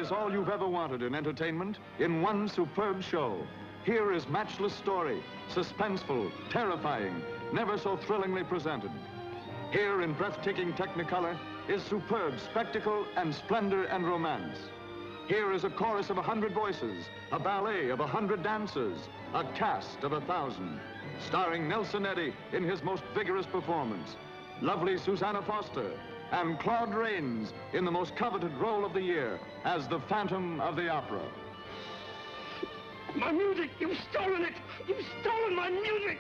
is all you've ever wanted in entertainment in one superb show. Here is matchless story, suspenseful, terrifying, never so thrillingly presented. Here in breathtaking Technicolor is superb spectacle and splendor and romance. Here is a chorus of 100 voices, a ballet of 100 dancers, a cast of 1,000. Starring Nelson Eddy in his most vigorous performance, lovely Susanna Foster, and Claude Rains in the most coveted role of the year as the Phantom of the Opera. My music! You've stolen it! You've stolen my music!